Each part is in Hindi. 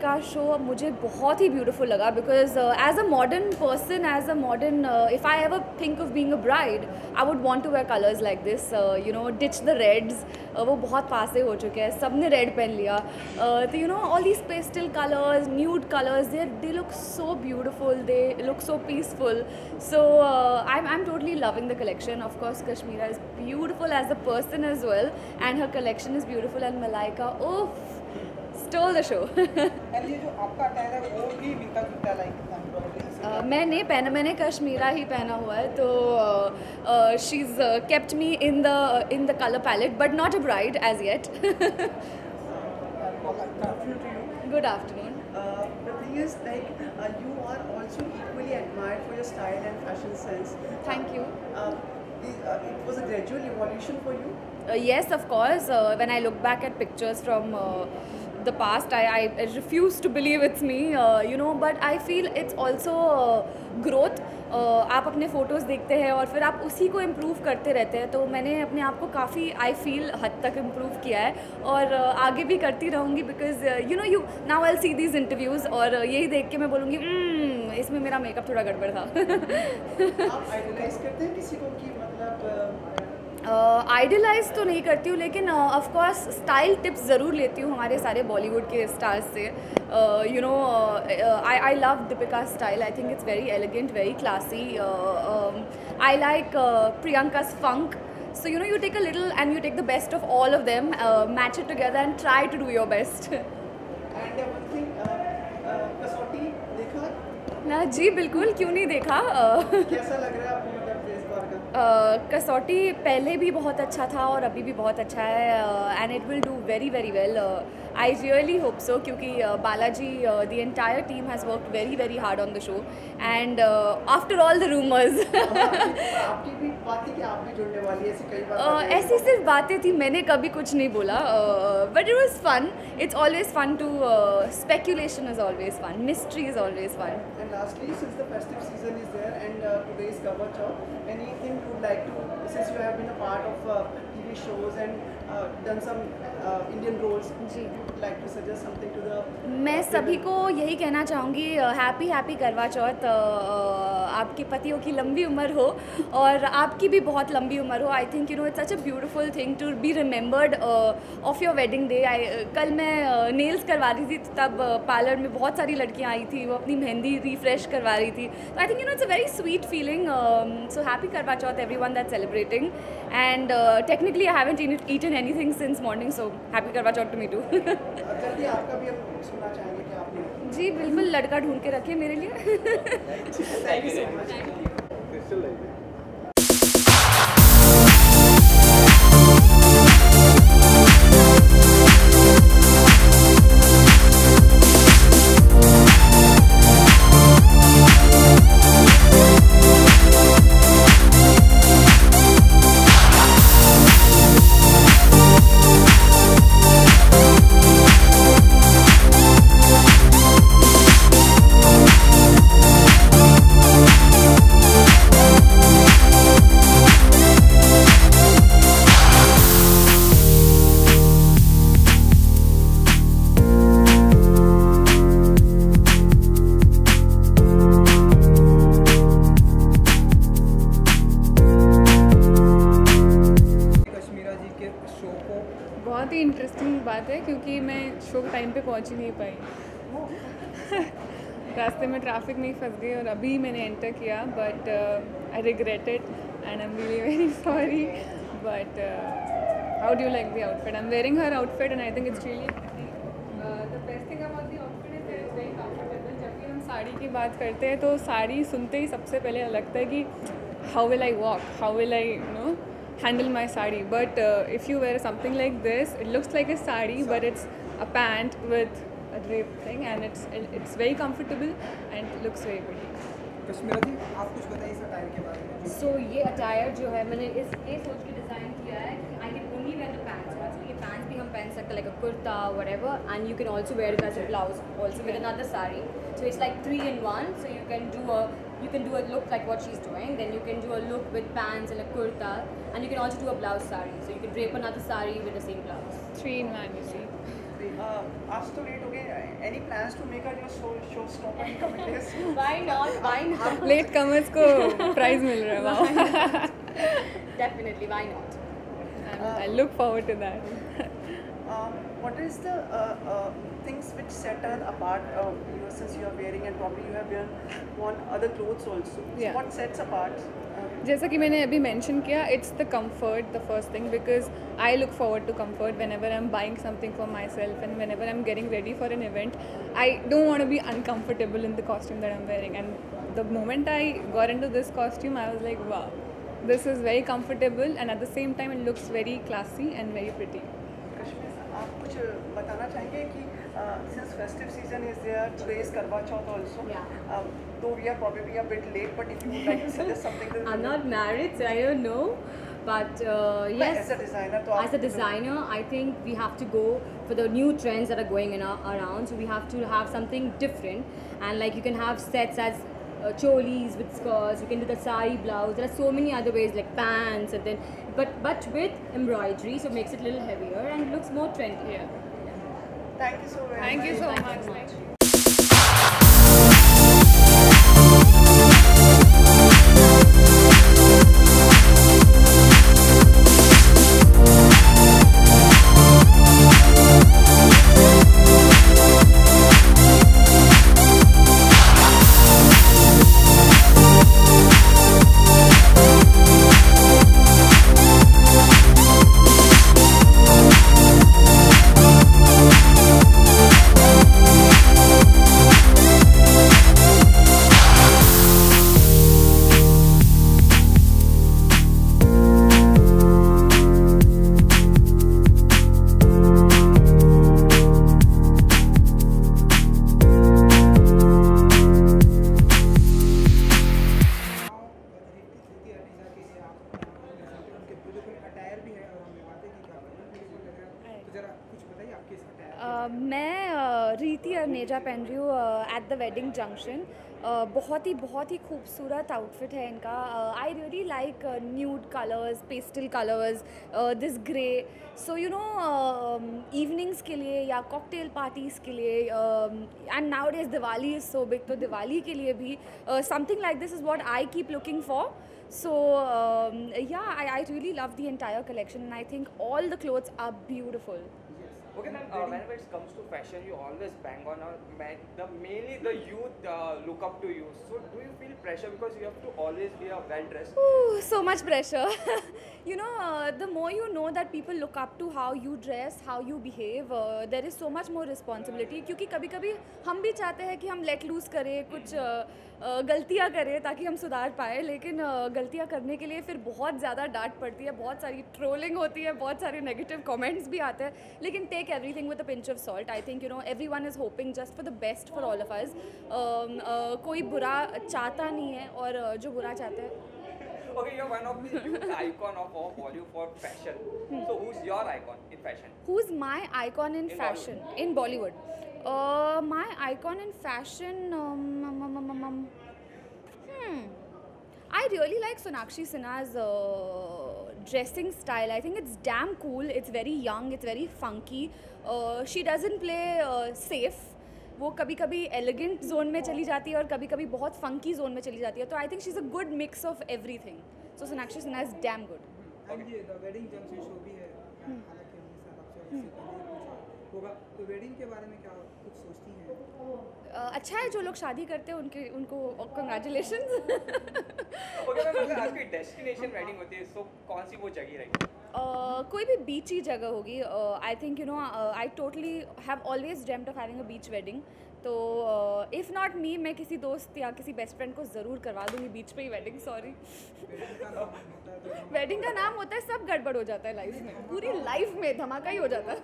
का शो मुझे बहुत ही ब्यूटीफुल लगा because as a modern person, as a modern, if I ever think of being a bride, I would want to wear colours like this, you know, ditch the reds. वो बहुत पासे हो चुके हैं, सब ने रेड पहन लिया. तो you know, all these pastel colours, nude colours, they look so beautiful, they look so peaceful. So I'm totally loving the collection. Of course, Kashmira is beautiful as a person as well, and her collection is beautiful. And Malaika, stole the show. And ये जो आपका अटायर है वो भी मिलता जुलता लाइक मैं नहीं पहना, मैंने कश्मीरा ही पहना हुआ है. तो she's kept me in the color palette, but not a bride as yet. Good afternoon. The thing is, like, you are also equally admired for your style and fashion sense. Thank you. It was a gradual evolution for you. Yes, of course. When I look back at pictures from the past, I refuse to believe it's me, you know, but I feel it's also growth. आप अपने फ़ोटोज़ देखते हैं और फिर आप उसी को इम्प्रूव करते रहते हैं. तो मैंने अपने आप को काफ़ी, आई फील, हद तक इम्प्रूव किया है और आगे भी करती रहूँगी because you know, you now I see these interviews और यही देख के मैं बोलूँगी इसमें मेरा मेकअप थोड़ा गड़बड़ था. आप आइडलाइज करते हैं किसी को कि मतलब आइडलाइज तो नहीं करती हूँ, लेकिन ऑफकोर्स स्टाइल टिप्स ज़रूर लेती हूँ हमारे सारे बॉलीवुड के स्टार्स से. You know, I love Deepika style. I think it's very elegant, very classy. I like Priyanka's funk. So you know, you take a little and you take the best of all of them, match it together and try to do your best. And one thing, कसौटी देखा? ना जी, बिल्कुल, क्यों नहीं देखा. कैसा लग रहा है आपको मतलब इस बार का? कसौटी पहले भी बहुत अच्छा था और अभी भी बहुत अच्छा है, and it will do very very well. I really hope so, क्योंकि Balaji, the entire team has worked very very hard on the show, and after all the rumours. आपकी भी बात थी कि आप भी जुड़ने वाली है, ऐसी कई बार ऐसी सिर्फ बातें थी, मैंने कभी कुछ नहीं बोला. But it was fun. It's always fun to, speculation is always fun, mystery is always fun. And lastly, since the festive season is there and today is Karwa Chauth, anything you would like to, since you have been a part of TV shows and done some Indian roles, जी, you would like to suggest something to the मैं सभी को यही कहना चाहूँगी, हैप्पी हैप्पी करवा चौथ. आपके पतियों की लंबी उम्र हो और आपकी भी बहुत लंबी उम्र हो. I think, you know, it's such a beautiful thing to be remembered of your wedding day. कल मैं नेल्स करवा रही थी, तब पार्लर में बहुत सारी लड़कियाँ आई थी, वो अपनी मेहंदी रिफ्रेश करवा रही थी. तो I think, you know, it's a very sweet feeling. So happy Karva Chauth everyone that celebrating. And technically I haven't eaten anything since morning, so happy Karva Chauth to me to. जल्दी आपका भी हम सुनना चाहेंगे कि आपने जी बिल्कुल, लड़का ढूंढ के रखे मेरे लिए. Thank you so much. बहुत ही इंटरेस्टिंग बात है क्योंकि मैं शो के टाइम पे पहुंच ही नहीं पाई. रास्ते में ट्रैफिक में फंस गई और अभी मैंने एंटर किया, but I regret it and I am really very sorry. But how do you like the outfit? I am wearing her outfit and I think it's really the best thing about the outfit is it's very comfortable. जब भी हम साड़ी की बात करते हैं तो साड़ी सुनते ही सबसे पहले लगता है कि how will I walk, how will I know handle my sari. But if you wear something like this, it looks like a sari but it's a pant with a drape thing and it's very comfortable and looks very pretty. Kashmira ji, आप कुछ बताइए इस अटायर के बारे में. सो ये अटायर जो है, मैंने ये सोच के डिज़ाइन किया है कि I can only wear the pants. तो ये पैंट्स भी हम पहन सकते हैं, like a kurta whatever, and you can also wear it as a blouse also with another sari. So it's like 3 in 1. So you can do a look like what she's doing, then you can do a look with pants and a kurta, and you can also do a blouse sari. So you can drape another sari with the same blouse. 3 in 1, you see. आज तो लेट हो गए. Any plans to make a new showstopper in coming days? Why not? Why not? Latecomers को प्राइज मिल रहा है. वाह. Definitely, why not? I look forward to that. What is the things which set her apart? You since you are wearing and probably you have worn other clothes also. So Yeah. what sets apart? जैसा कि मैंने अभी मेंशन किया, it's the comfort the first thing, because I look forward to comfort whenever I am buying something for myself and whenever I am getting ready for an event. I don't want to be uncomfortable in the costume that I am wearing, and the moment I got into this costume I was like वाह, this is very comfortable and at the same time it looks very classy and very pretty. Kashmir, आप कुछ बताना चाहेंगे कि since festive season is there, today is Karwa Chauth also. Yeah. Though we are probably a bit late, but if you would like to suggest something to I'm not married, so I don't know. But yes, as a designer, तो as a designer, I think we have to go for the new trends that are going around. So we have to have something different, and like you can have sets as cholis with skirts. You can do the sari blouse. There are so many other ways like pants, and then but with embroidery, so it makes it a little heavier and looks more trendy. Yeah. Thank you so very Thank much. you so Thank you much. so much. मैं रीति अर्नेजा पहन रही हूँ एट द वेडिंग जंक्शन. बहुत ही खूबसूरत आउटफिट है इनका. I really like nude colours, pastel colours, this grey. So you know evenings के लिए या कॉकटेल पार्टीज़ के लिए, and now days Diwali is so big, तो दिवाली के लिए भी something like this is what I keep looking for. So yeah, I really love the entire collection, and I think all the clothes are beautiful. Okay, ma'am. Whenever it comes to fashion, you always bang on mainly the youth look up to you. So, do you feel pressure because you have to always be well dressed? Ooh, so much pressure. You know, the more you know that people look up to how you dress, how you behave, there is so much more responsibility. क्योंकि कभी-कभी हम भी चाहते हैं कि हम let loose करें, कुछ गलतियाँ करें ताकि हम सुधार पाए, लेकिन गलतियाँ करने के लिए फिर बहुत ज़्यादा डांट पड़ती है, बहुत सारी ट्रोलिंग होती है, बहुत सारे नेगेटिव कमेंट्स भी आते हैं. लेकिन take everything with a pinch of salt. I think you know everyone is hoping just for the best for all of us. कोई बुरा चाहता नहीं है, और जो बुरा चाहते हैं. Okay, you're one of the youth icon of our Bollywood for fashion. So, who's your icon in fashion? Who's my icon in fashion? In Bollywood. My icon in fashion. I really like Sonakshi Sinha's dressing style. I think it's damn cool. It's very young. It's very funky. She doesn't play safe. वो कभी कभी एलिगेंट जोन में चली जाती है और कभी कभी बहुत फंकी जोन में चली जाती है. तो I think she is a good mix of everything. So Sonakshi Sinha is damn good. And ये द वेडिंग जंक्शन शो भी है, हालांकि हमने शायद आपसे इससे पहले पूछा होगा, तो वेडिंग के बारे में क्या कुछ सोचती हैं? अच्छा है, जो लोग शादी करते हैं उनको कंग्रेचुलेशंस. Okay, ma'am. अगर आपकी डेस्टिनेशन वेडिंग होती है, so कौन सी वो जगह रहेगी? कोई भी बीची जगह होगी. आई think you know I totally have always dreamed of having a beach wedding. तो इफ़ नॉट मी, मैं किसी दोस्त या किसी बेस्ट फ्रेंड को ज़रूर करवा दूँगी बीच पे ही वेडिंग. सॉरी. वेडिंग का नाम होता है, सब गड़बड़ हो जाता है लाइफ में. पूरी लाइफ में धमाका ही हो जाता है.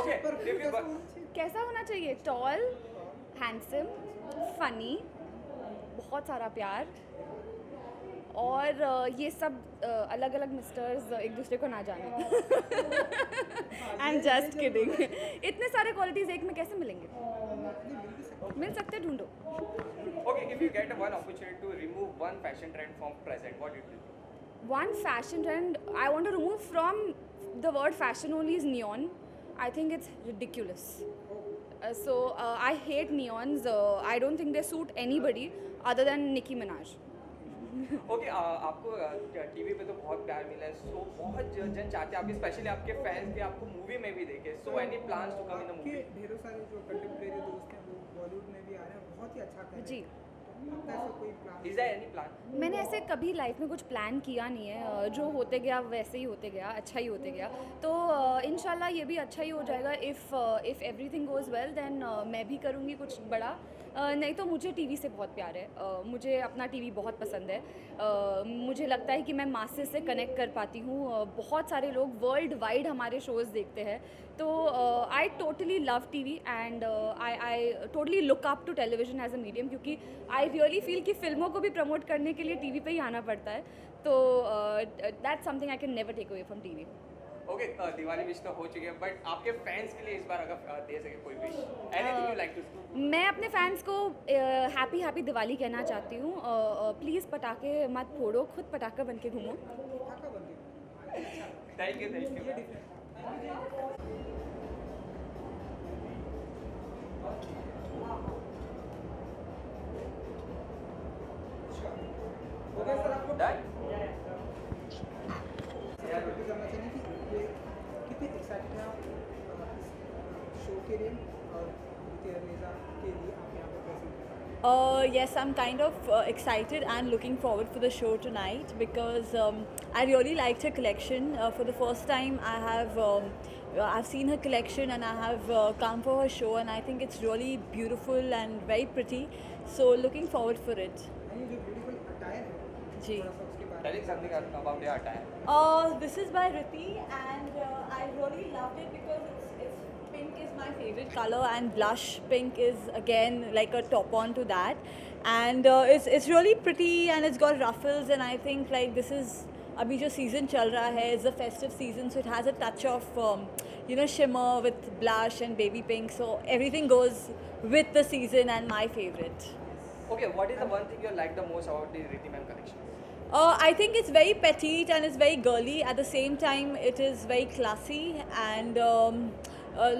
Okay, if you कैसा होना चाहिए? टॉल, हैंडसम, फनी, बहुत सारा प्यार, और ये सब अलग अलग मिस्टर्स एक दूसरे को ना जाने. I am just kidding. इतने सारे क्वालिटीज़ एक में कैसे मिलेंगे? मिल सकते, ढूंढो. Okay, if you get one opportunity to remove one fashion trend from present, what it will be? One fashion trend I want to remove from the word fashion only is neon. I think it's ridiculous. So I hate neons. I don't think they suit anybody other than Nicki Minaj. Okay आपको टीवी पे तो बहुत प्यार मिला है, सो बहुत जन चाहते हैं आपके, स्पेशली आपके फैंस के आपको मूवी में भी देखे, so any plans to come in the movie? आपके ढेरों सारे जो कंटेम्प्रेरी दोस्त हैं वो बॉलीवुड में भी आ रहे हैं, बहुत ही अच्छा कर रहे हैं। जी। आपका ऐसा कोई plan? Is there any plan? मैंने ऐसे कभी लाइफ में कुछ प्लान किया नहीं है, जो होते गया वैसे ही होते गया, अच्छा ही होते गया। तो इंशाल्लाह ये भी अच्छा ही हो जाएगा। If everything goes well then मैं भी करूँगी कुछ बड़ा। नहीं तो मुझे टीवी से बहुत प्यार है, मुझे अपना टीवी बहुत पसंद है। मुझे लगता है कि मैं मासेस से कनेक्ट कर पाती हूँ। बहुत सारे लोग वर्ल्ड वाइड हमारे शोज़ देखते हैं, तो I totally love TV and I totally look up to television as a medium, क्योंकि आई रियली फील कि फिल्मों को भी प्रमोट करने के लिए टीवी पे ही आना पड़ता है। तो that's something I can never take away from TV. Okay, Diwali wish तो हो चुकी है, बट आपके फैंस के लिए इस बार अगर दे सके कोई wish, anything you like to? मैं अपने फैंस को हैप्पी हैप्पी दिवाली कहना चाहती हूँ। प्लीज़ पटाखे मत फोड़ो, खुद पटाखा बन के घूमो। Thank you. ओके सर, आपको डन? जानना चाहिए कि ये कितने एक्साइटेड हैं आप इस शो के लिए और रेजा के लिए आप यहाँ पर प्रेजेंट हैं? Yes, I'm kind of excited and looking forward for the show tonight because I really liked her collection. For the first time, I've seen her collection and I have come for her show, and I think it's really beautiful and very pretty. So looking forward for it. ये जो ब्यूटीफुल अटायर है, जी. थोड़ा सा उसके बारे में telling something about your attire? This is by Riti, and I really loved it because it's pink is my favorite color, and blush pink is again like a top on to that, and it's really pretty and it's got ruffles, and I think like this is अभी जो season चल रहा है, it's the festive season, so it has a touch of shimmer with blush and baby pink, so everything goes with the season and my favorite. Okay, what is the one thing you like the most about the Riti Ma'am collection? I think it's very petite and it's very girly. At the same time, it is very classy, and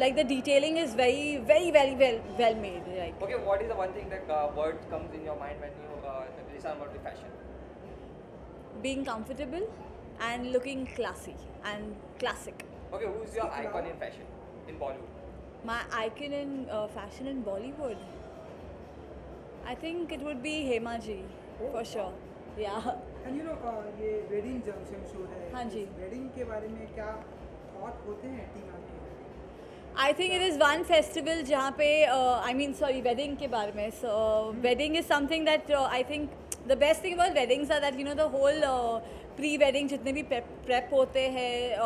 like the detailing is very, very, very well made. Like Okay, what is the one thing that word comes in your mind when you listen about the fashion? being comfortable and looking classy and classic. Okay, who's your icon in fashion in Bollywood? My icon in fashion in Bollywood, I think it would be Hema ji for sure. Yeah. And you know ये वेडिंग जंक्शन शो है, हाँ जी. वेडिंग के बारे में क्या थॉट होते हैं टीम आपके? I think it is one festival जहाँ पे wedding के बारे में. So wedding is something that I think the best thing about weddings are that the whole pre-wedding जितने भी prep होते हैं,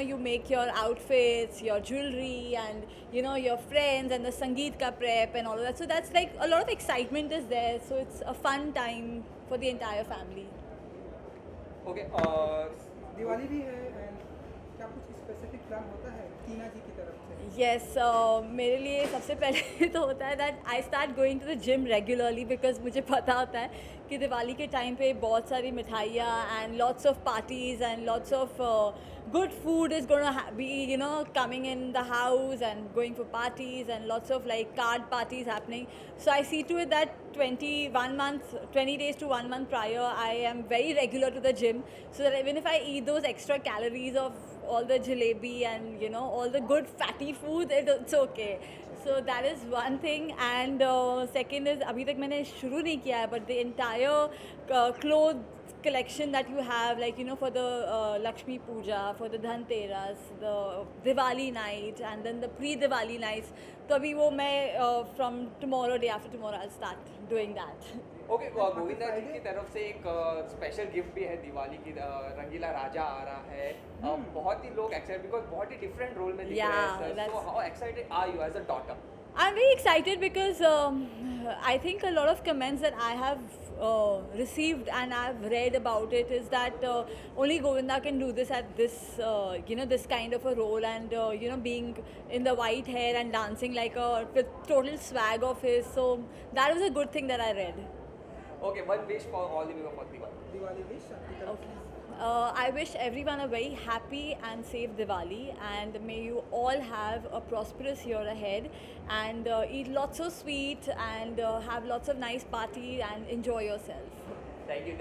you make your outfits, your jewelry, and your friends, and the संगीत का prep and all of that. So that's like a lot of excitement is there. So it's a fun time for the entire family. Okay, Diwali भी है, एंड क्या कुछ स्पेसिफिक प्लान होता है टीना जी की तरफ से? Yes, मेरे लिए सबसे पहले तो होता है that I start going to the gym regularly because मुझे पता होता है कि दिवाली के टाइम पे बहुत सारी मिठाइयाँ and lots of parties and lots of good food is going to be coming in the house and going for parties and lots of like card parties happening. So I see to it that 20 days to 1 month prior, I am very regular to the gym, so that even if I eat those extra calories of all the jalebi and all the good fatty food, it's okay. So that is one thing, and second is अभी तक मैंने शुरू नहीं किया है, but the entire clothes collection that you have, like for the Lakshmi Puja, for the Dhanteras, the Diwali night, and then the pre-Diwali nights. तो अभी वो मैं from tomorrow, day after tomorrow, I'll start doing that. Okay, Govinda ji की तरफ से एक स्पेशल गिफ्ट भी है दिवाली की, रंगीला राजा आ रहा है. बहुत ही लोग एक्साइटेड बिकॉज बहुत ही डिफरेंट रोल में दिख रहे हैं sir. So how excited are you as a daughter? I'm very excited because I think a lot of comments that I have received and I've read about it is that only Govinda can do this at this, this kind of a role, and being in the white hair and dancing like with total swag of his. So that was a good thing that I read. Okay, one wish for all the people for Diwali. Diwali wish आपकी तरफ से? I wish everyone a very happy and safe Diwali, and may you all have a prosperous year ahead, and eat lots of sweet, and have lots of nice party and enjoy yourself. Thank you.